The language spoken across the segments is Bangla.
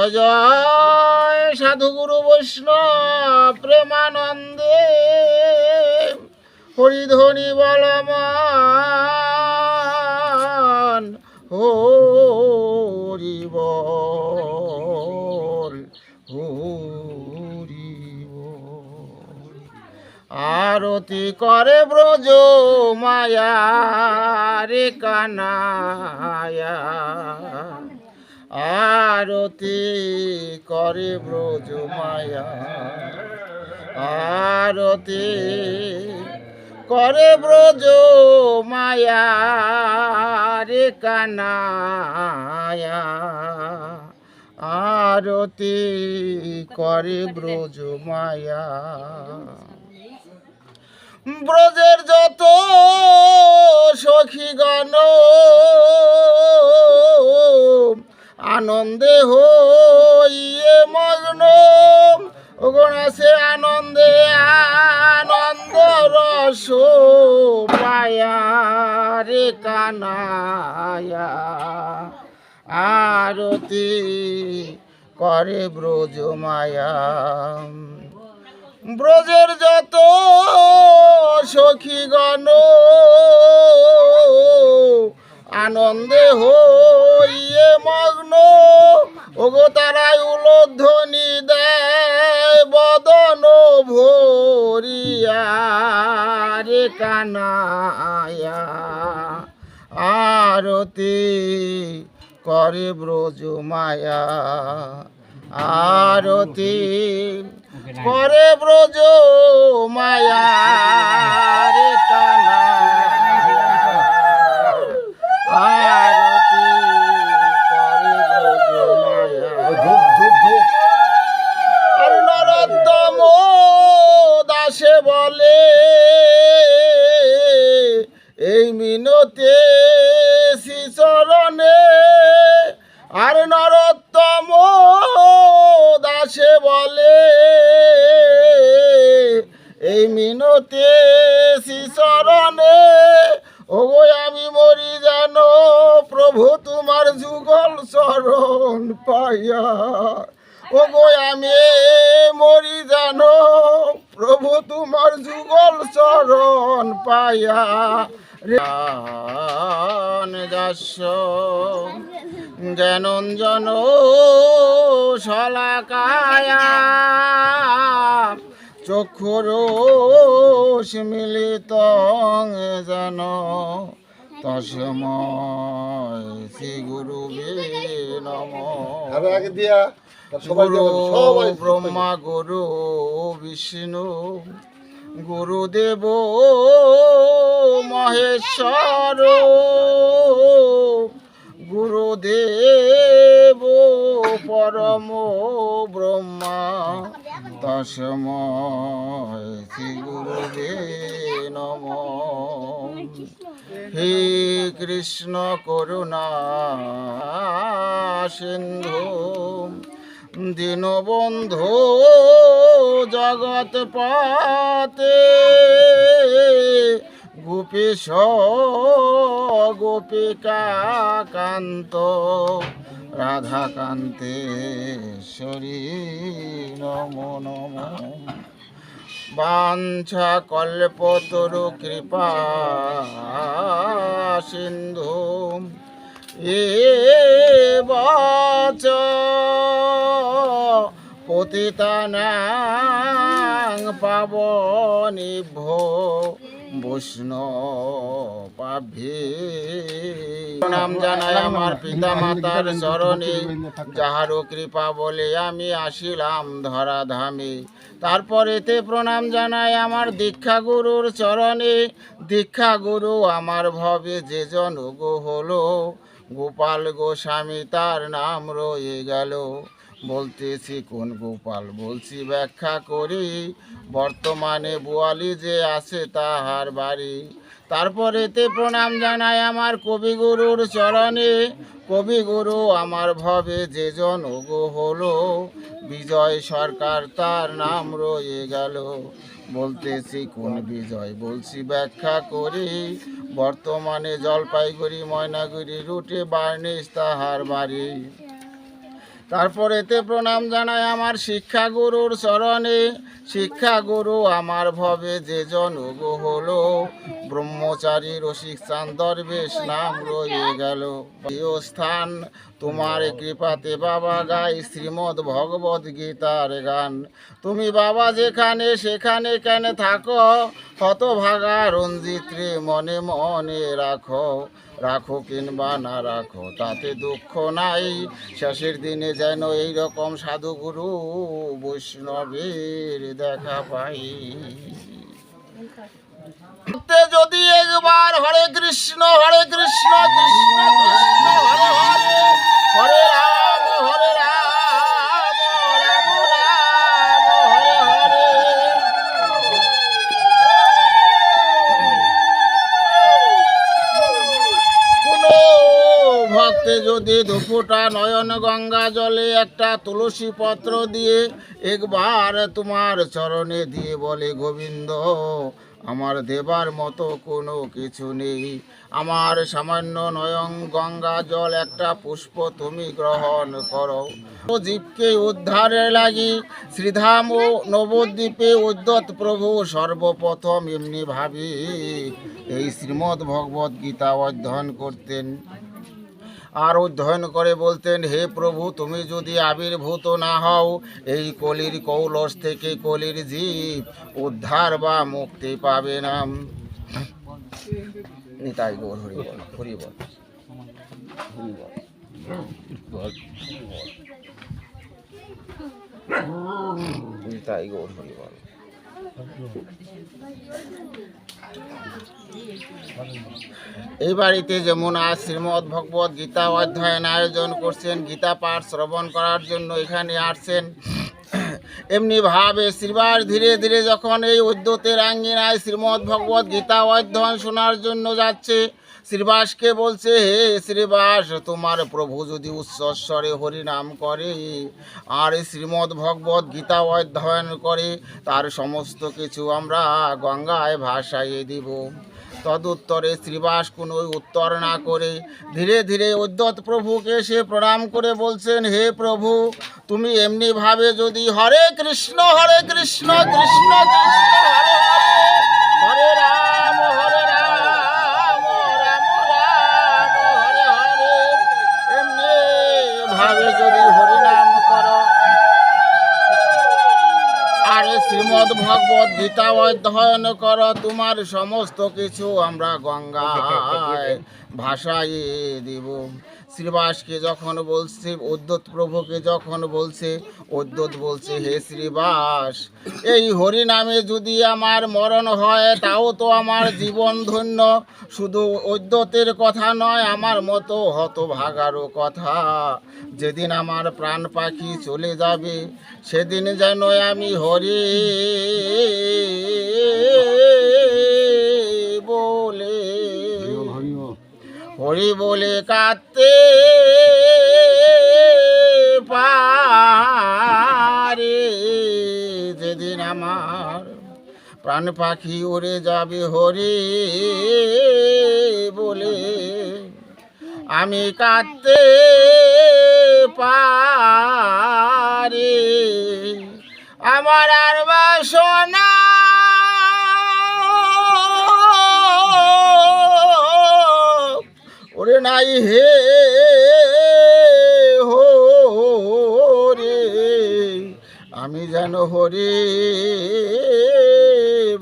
জয় জয় সাধুগুরু বৈষ্ণব প্রেমানন্দে হরিধ্বনি বলমান হরি বল হরি বল। আরতি করে ব্রজ মায়া রে কানায়া, আরতি করে ব্রজ মায়া, আরতি করে ব্রজ মায়া রে কানায়া, আরতি করে ব্রজ মায়া। ব্রজের যত সখীগণ আনন্দে হইয়ে মগ্ন, গণাসে আনন্দে আনন্দ রস পায়া রে কানায়া, আরতি করে ব্রজ মায়া। ব্রজের যত সখীগণ আনন্দে হইয়ে মগ্ন, ওগো তারাই উলোধ্বনি দেয় বদন ভরিয়া রে কানায়া, আরতি করে ব্রজ মায়া, আরতি করে ব্রজ মায়া রে কানায়া, আরতি করে ব্রজ মায়া। আর নরোত্তম দাসে বলে এই মিনতে শ্রীচরণে, আর নরোত্তম দাসে বলে এই মিনতে শ্রীচরণে, ওগো আমি মরি জানো প্রভু তোমার যুগল চরণ পাইয়া, ওগো আমি মরি জানো প্রভু তোমার যুগল চরণ পাইয়া। যশ জ্ঞানঞ্জন শলাকায়া, চক্ষুরোষ মিলিত যেন তস্মৈ শ্রী গুরুবে নমঃ। গুরু ব্রহ্মা গুরু বিষ্ণু গুরুদেব মহেশ্বর, গুরুদেব পরম ব্রহ্মা তস্মৈ শ্রী গুরুবে নমঃ। হে কৃষ্ণ করুণা সিন্ধু দীনবন্ধু জগৎপতে, গোপীশ গোপিকা কান্ত রাধাকান্তেশ্বরী নমো নমঃ। বাঞ্ছা কল্পতরু কৃপা সিন্ধু এবাচ পতিতানাং পাবনেভ্যো বৈষ্ণবাভ্যে। প্রণাম জানাই আমার পিতা মাতার চরণে, যাহারও কৃপা বলে আমি আসিলাম ধরা ধামে। তারপরেতে প্রণাম জানাই আমার দীক্ষা গুরুর চরণে, দীক্ষা গুরু আমার ভবে যে জন গো হলো, গোপাল গোস্বামী তার নাম রয়ে গেল। বলতেছি কোন গোপাল বলছি ব্যাখ্যা করি, বর্তমানে বোয়ালি যে আছে তাহার বাড়ি। তারপরেতে প্রণাম জানাই আমার কবিগুরুর চরণে, কবিগুরু আমার ভবে যে জন গো হলো, বিজয় সরকার তার নাম রয়ে গেল। বলতেছি কোন বিজয় বলছি ব্যাখ্যা করি, বর্তমানে জলপাইগুড়ি ময়নাগুড়ি রুটে বার্নিশ তাহার বাড়ি। তারপরেতে প্রণাম জানাই আমার শিক্ষাগুরুর চরণে। শিক্ষাগুরু আমার ভবে যে জনগ হলো, ব্রহ্মচারী রসিক চাঁদ দরবেশ নাম রয়ে গেল। প্রিয় স্থান তোমার কৃপাতে বাবা গাই শ্রীমদ্ ভগবদ গীতার গান। তুমি বাবা যেখানে সেখানে কেন থাকো, হতভাগা রঞ্জিত রে মনে মনে রাখো। রাখো কিংবা না রাখো তাতে দুঃখ নাই, শেষের দিনে যেন এইরকম সাধুগুরু বৈষ্ণবের দেখা পাই। যদি একবার হরে কৃষ্ণ কৃষ্ণ কৃষ্ণ হরে হরে, হরে রাম রাম রাম হরে হরে। কোনো ভক্তে যদি দুফোঁটা নয়ন গঙ্গা জলে একটা তুলসী পত্র দিয়ে একবার তোমার চরণে দিয়ে বলে, গোবিন্দ আমার দেবার মতো কোনো কিছু নেই, আমার সামান্য নয়ন গঙ্গা জল একটা পুষ্প তুমি গ্রহণ করো। জীবকে উদ্ধারের লাগি শ্রীধাম ও নবদ্বীপে উদ্যত প্রভু সর্বপ্রথম এমনি ভাবি এই শ্রীমদ্ ভগবদ গীতা অধ্যয়ন করতেন। আর অধ্যয়ন করে বলতেন, হে প্রভু তুমি যদি আবির্ভূত না হও এই কলির কৌলস থেকে কলির জীব উদ্ধার বা মুক্তি পাবে না। নিতাই গৌর হরি বল, হরি বল, হরি বল, নিতাই গৌর হরি বল। এই বাড়িতে যেমন আজ শ্রীমদ্ ভগবদ গীতা অধ্যয়ন আয়োজন করছেন, গীতা পাঠ শ্রবণ করার জন্য এখানে আসছেন, এমনি ভাবে শ্রীবাস ধীরে ধীরে যখন এই উদ্যতের আঙ্গিনায় শ্রীমদ্ ভগবদ গীতা অধ্যয়ন শোনার জন্য যাচ্ছে, শ্রীবাসকে বলছে, হে শ্রীবাস তোমার প্রভু যদি উচ্চস্বরে হরিনাম করে আর শ্রীমদ্ ভগবদ গীতা অধ্যয়ন করে তার সমস্ত কিছু আমরা গঙ্গায় ভাসাইয়ে দিব। তদুত্তরে শ্রীবাস কোনো উত্তর না করে ধীরে ধীরে উদ্যত প্রভুকে সে প্রণাম করে বলছেন, হে প্রভু তুমি এমনিভাবে যদি হরে কৃষ্ণ কৃষ্ণ কৃষ্ণ হরে হরে, হরে রাম রাম রাম হরে হরে, এমনি ভাবে যদি হরিনাম করো আর শ্রীমদ্ ভগবদ গীতা অধ্যয়ন করো, তোমার সমস্ত কিছু আমরা গঙ্গায় ভাসাইয়ে দিব। শ্রীবাসকে যখন বলছে, উদ্যত প্রভুকে যখন বলছে, উদ্যত বলছে, হে শ্রীবাস এই হরিনামে যদি আমার মরণ হয় তাও তো আমার জীবন ধন্য। শুধু উদ্যতের কথা নয়, আমার মতো হতভাগারও কথা। যেদিন আমার প্রাণ পাখি চলে যাবে সেদিন যেন আমি হরি বলে হরি বলে কাঁদতে পারে। যেদিন আমার প্রাণ পাখি উড়ে যাবে হরি বলে আমি কাঁদতে পারি। আমার আর বাসনা ওরে নাই হে হরে, আমি যেন হরে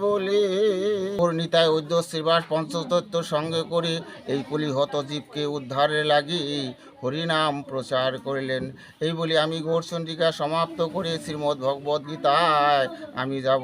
বলে। নিতাই উদ্য শ্রীবাস পঞ্চতত্ত্ব সঙ্গে করে এই কলিহত জীবকে উদ্ধারের লাগি হরিনাম প্রচার করিলেন। এই বলে আমি গৌরচন্দ্রিকা সমাপ্ত করে শ্রীমদ্ ভগবদ্ গীতায় আমি যাব।